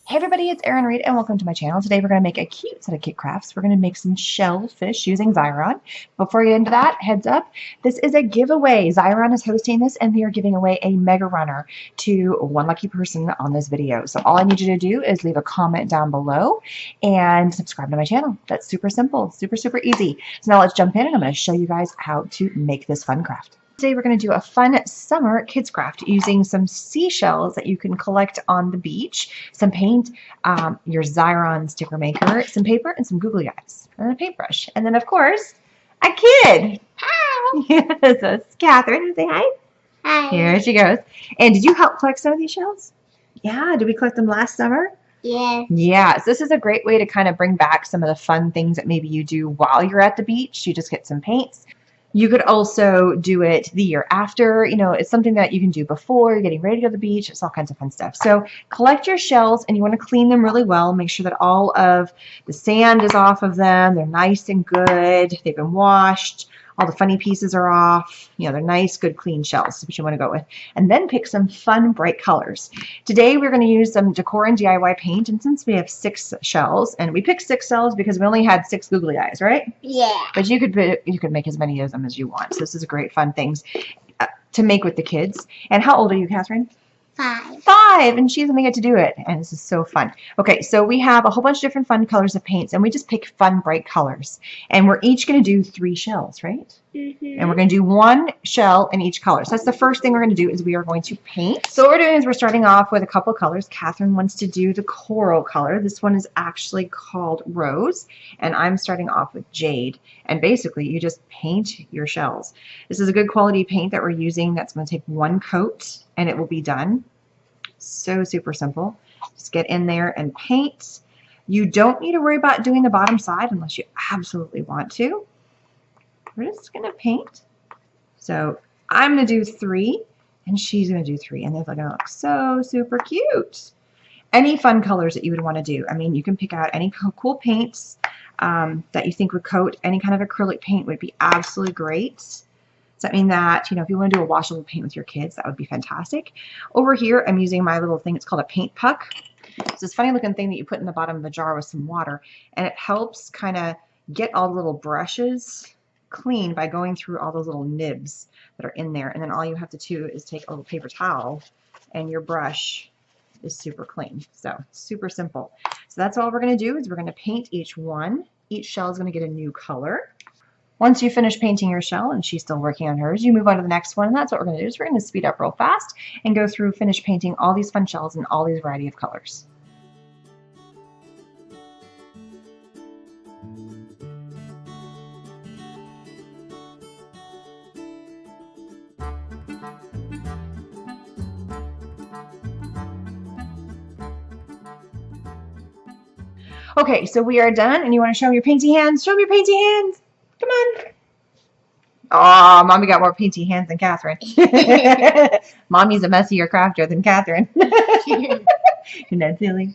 Hey everybody, it's Erin Reed and welcome to my channel. Today we're going to make a cute set of kit crafts. We're going to make some shellfish using Xyron. Before we get into that, heads up, this is a giveaway. Xyron is hosting this and they are giving away a mega runner to one lucky person on this video. So all I need you to do is leave a comment down below and subscribe to my channel. That's super simple, super easy. So now let's jump in and I'm going to show you guys how to make this fun craft. Today we're going to do a fun summer kids craft using some seashells that you can collect on the beach, some paint, your Xyron sticker maker, some paper, and some googly eyes, and a paintbrush. And then, of course, a kid. Hi. Yes, that's Catherine. Say hi. Hi. Here she goes. And did you help collect some of these shells? Yeah. Did we collect them last summer? Yes. Yeah, so this is a great way to kind of bring back some of the fun things that maybe you do while you're at the beach. You just get some paints. You could also do it the year after. You know, it's something that you can do before you're getting ready to go to the beach. It's all kinds of fun stuff. So collect your shells and you want to clean them really well. Make sure that all of the sand is off of them. They're nice and good. They've been washed. All the funny pieces are off. You know, they're nice, good, clean shells. That's what you want to go with. And then pick some fun, bright colors. Today, we're going to use some Decor and DIY paint. And since we have 6 shells, and we picked 6 shells because we only had 6 googly eyes, right? Yeah. But you could make as many of them as you want. So this is a great, fun things to make with the kids. And how old are you, Catherine? 5. 5, and she's gonna get to do it, and this is so fun. Okay, so we have a whole bunch of different fun colors of paints, and we just pick fun, bright colors. And we're each gonna do 3 shells, right? And we're gonna do 1 shell in each color. So that's the first thing we're gonna do is we are going to paint. So what we're doing is we're starting off with a couple colors. Catherine wants to do the coral color. This one is actually called Rose, and I'm starting off with Jade. And basically, you just paint your shells. This is a good quality paint that we're using that's gonna take 1 coat, and it will be done. So super simple. Just get in there and paint. You don't need to worry about doing the bottom side unless you absolutely want to. We're just going to paint. So I'm going to do 3 and she's going to do 3, and they're going to look so super cute. Any fun colors that you would want to do. I mean, you can pick out any cool paints that you think would coat. Any kind of acrylic paint would be absolutely great. Does that mean that, you know, if you want to do a washable paint with your kids, that would be fantastic. Over here, I'm using my little thing. It's called a paint puck. It's this funny looking thing that you put in the bottom of the jar with some water, and it helps kind of get all the little brushes clean by going through all those little nibs that are in there. And then all you have to do is take a little paper towel, and your brush is super clean. So super simple. So that's all we're going to do is we're going to paint each one. Each shell is going to get a new color. Once you finish painting your shell, and she's still working on hers, you move on to the next one, and that's what we're going to do is we're going to speed up real fast and go through, finish painting all these fun shells in all these variety of colors. Okay, so we are done, and you want to show me your painty hands? Show me your painty hands! Come on. Oh, Mommy got more painty hands than Catherine. Mommy's a messier crafter than Catherine. Isn't that silly?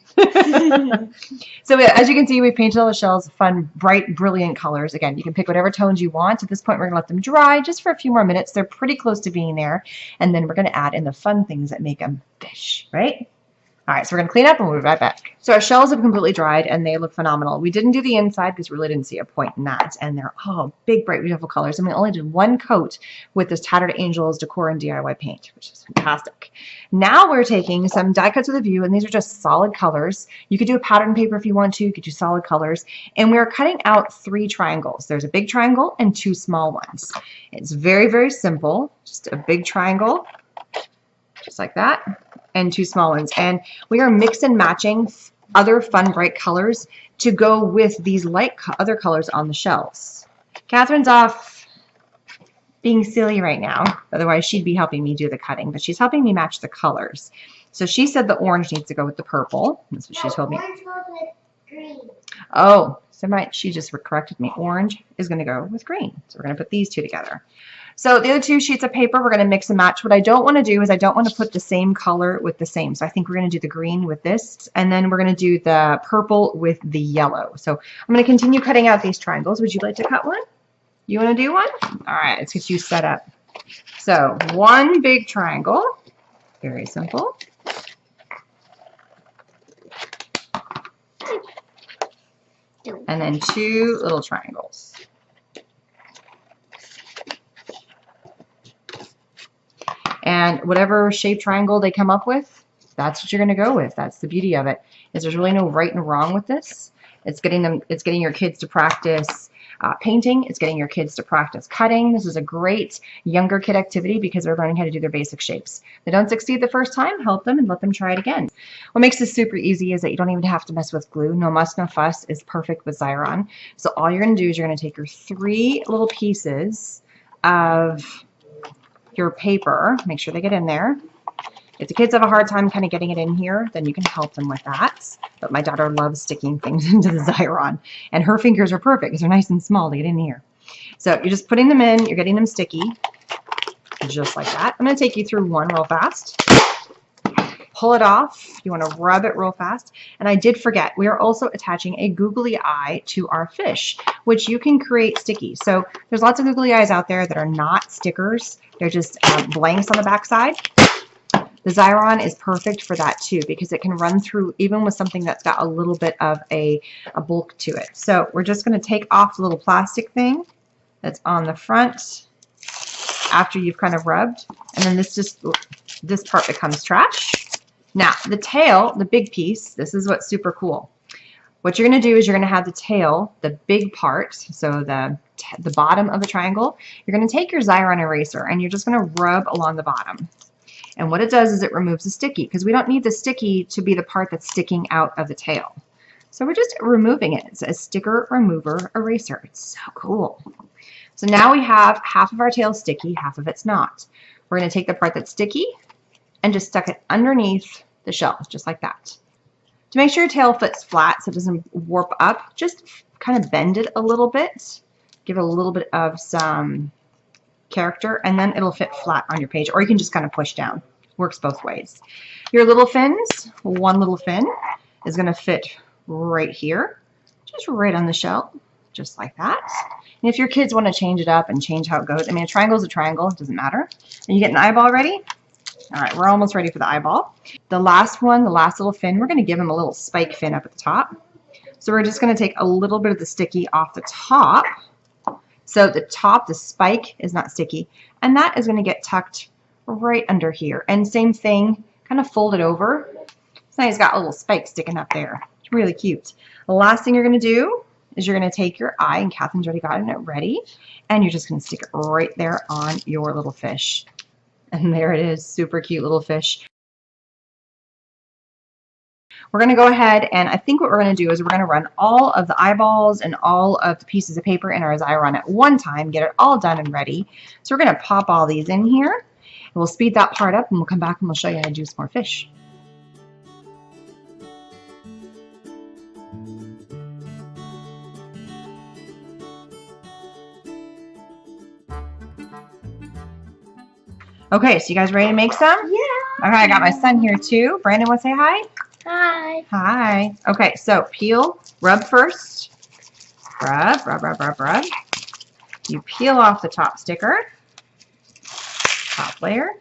So as you can see, we painted all the shells fun, bright, brilliant colors. Again, you can pick whatever tones you want. At this point, we're going to let them dry just for a few more minutes. They're pretty close to being there. And then we're going to add in the fun things that make them fish, right? All right, so we're going to clean up and we'll be right back. So our shells have completely dried and they look phenomenal. We didn't do the inside because we really didn't see a point in that. And they're all big, bright, beautiful colors. And we only did 1 coat with this Tattered Angels Decor and DIY paint, which is fantastic. Now we're taking some die cuts with a view, and these are just solid colors. You could do a pattern paper if you want to. You could do solid colors. And we're cutting out 3 triangles. There's a big triangle and 2 small ones. It's very, very simple. Just a big triangle, just like that, and 2 small ones. And we are mix and matching other fun bright colors to go with these light other colors on the shells. Catherine's off being silly right now. Otherwise, she'd be helping me do the cutting, but she's helping me match the colors. So she said the orange needs to go with the purple. That's what she told me. Orange goes with green. Oh, so she just corrected me. Orange is going to go with green. So we're going to put these 2 together. So the other 2 sheets of paper, we're going to mix and match. What I don't want to do is I don't want to put the same color with the same. So I think we're going to do the green with this, and then we're going to do the purple with the yellow. So I'm going to continue cutting out these triangles. Would you like to cut one? You want to do one? All right, let's get you set up. So 1 big triangle, very simple. 2. And then 2 little triangles. And whatever shaped triangle they come up with, that's what you're going to go with. That's the beauty of it. Is there's really no right and wrong with this. It's getting your kids to practice painting. It's getting your kids to practice cutting. This is a great younger kid activity because they're learning how to do their basic shapes. If they don't succeed the first time, help them and let them try it again. What makes this super easy is that you don't even have to mess with glue. No muss, no fuss is perfect with Xyron. So all you're going to do is you're going to take your 3 little pieces of your paper, make sure they get in there. If the kids have a hard time kind of getting it in here, then you can help them with that. But my daughter loves sticking things into the Xyron, and her fingers are perfect because they're nice and small to get in here. So you're just putting them in, you're getting them sticky, just like that. I'm going to take you through one real fast. Pull it off. You want to rub it real fast. And I did forget, we are also attaching a googly eye to our fish, which you can create sticky. So there's lots of googly eyes out there that are not stickers. They're just blanks on the back side. The Xyron is perfect for that too because it can run through even with something that's got a little bit of a bulk to it. So we're just going to take off the little plastic thing that's on the front after you've kind of rubbed. And then this part becomes trash. Now the tail, the big piece, this is what's super cool. What you're going to do is you're going to have the tail, the big part, so the bottom of the triangle, you're going to take your Xyron eraser and you're just going to rub along the bottom. And what it does is it removes the sticky because we don't need the sticky to be the part that's sticking out of the tail. So we're just removing it. It's a sticker remover eraser. It's so cool. So now we have half of our tail sticky, half of it's not. We're going to take the part that's sticky and just stuck it underneath the shells, just like that. To make sure your tail fits flat so it doesn't warp up, just kind of bend it a little bit. Give it a little bit of some character, and then it'll fit flat on your page, or you can just kind of push down. Works both ways. Your little fins, one little fin is going to fit right here, just right on the shell, just like that. And if your kids want to change it up and change how it goes, I mean, a triangle is a triangle, it doesn't matter. And you get an eyeball ready? All right, we're almost ready for the eyeball. The last one, the last little fin, we're going to give them a little spike fin up at the top. So we're just going to take a little bit of the sticky off the top. So the top, the spike is not sticky, and that is going to get tucked right under here. And same thing, kind of fold it over. So now he's got a little spike sticking up there. It's really cute. The last thing you're going to do is you're going to take your eye, and Catherine's already gotten it ready, and you're just going to stick it right there on your little fish. And there it is, super cute little fish. We're going to go ahead, and I think what we're going to do is we're going to run all of the eyeballs and all of the pieces of paper in our Xyron at one time, get it all done and ready. So we're going to pop all these in here, and we'll speed that part up, and we'll come back and we'll show you how to do some more fish. Okay, so you guys ready to make some? Yeah. Okay, I got my son here too. Brandon, want to say hi? Hi. Hi. Okay, so peel, rub first. Rub, rub, rub, rub, rub. You peel off the top sticker, top layer.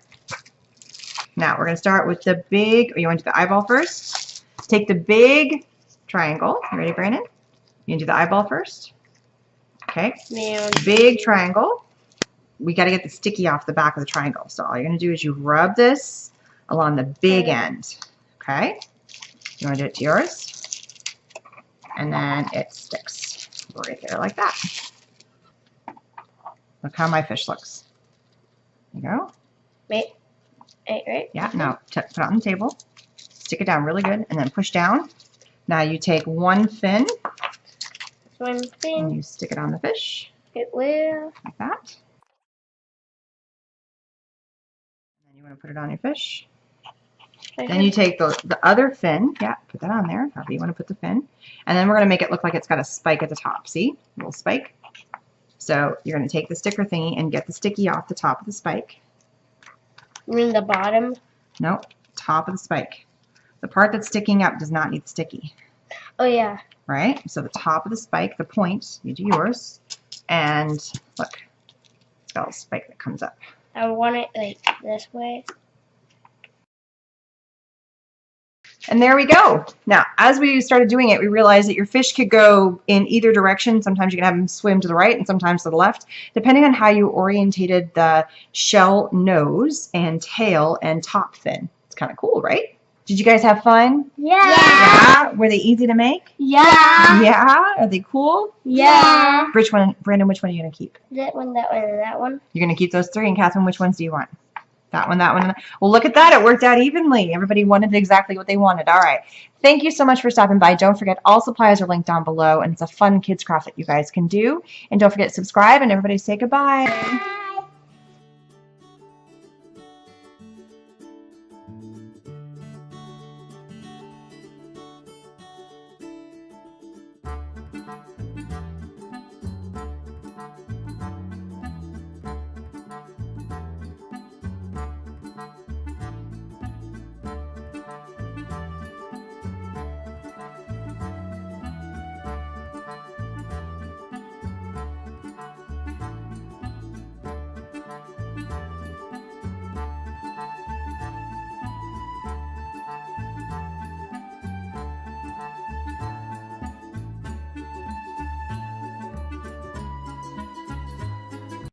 Now we're going to start with the big, you want to do the eyeball first? Take the big triangle. You ready, Brandon? You want to do the eyeball first? Okay. Man. Big triangle. We got to get the sticky off the back of the triangle. So all you're going to do is you rub this along the big end. Okay. You want to do it to yours? And then it sticks right there like that. Look how my fish looks. There you go. Wait, right? Yeah, now put it on the table. Stick it down really good and then push down. Now you take one fin One and thing. you stick it on the fish It will. like that. And then you want to put it on your fish. Then you take the other fin, yeah, put that on there, however you want to put the fin. And then we're going to make it look like it's got a spike at the top. See? A little spike. So you're going to take the sticker thingy and get the sticky off the top of the spike. You mean the bottom? No, top of the spike. The part that's sticking up does not need the sticky. Oh, yeah. Right? So the top of the spike, the point, you do yours. And look, it's got a spike that comes up. I want it like this way. And there we go. Now, as we started doing it, we realized that your fish could go in either direction. Sometimes you can have them swim to the right and sometimes to the left, depending on how you orientated the shell nose and tail and top fin. It's kind of cool, right? Did you guys have fun? Yeah. Yeah. Were they easy to make? Yeah. Yeah. Are they cool? Yeah. Which one, Brandon, which one are you going to keep? That one, that one, and that one. You're going to keep those three. And Catherine, which ones do you want? That one, that one. And that. Well, look at that. It worked out evenly. Everybody wanted exactly what they wanted. All right. Thank you so much for stopping by. Don't forget, all supplies are linked down below, and it's a fun kids craft that you guys can do. And don't forget to subscribe, and everybody say goodbye.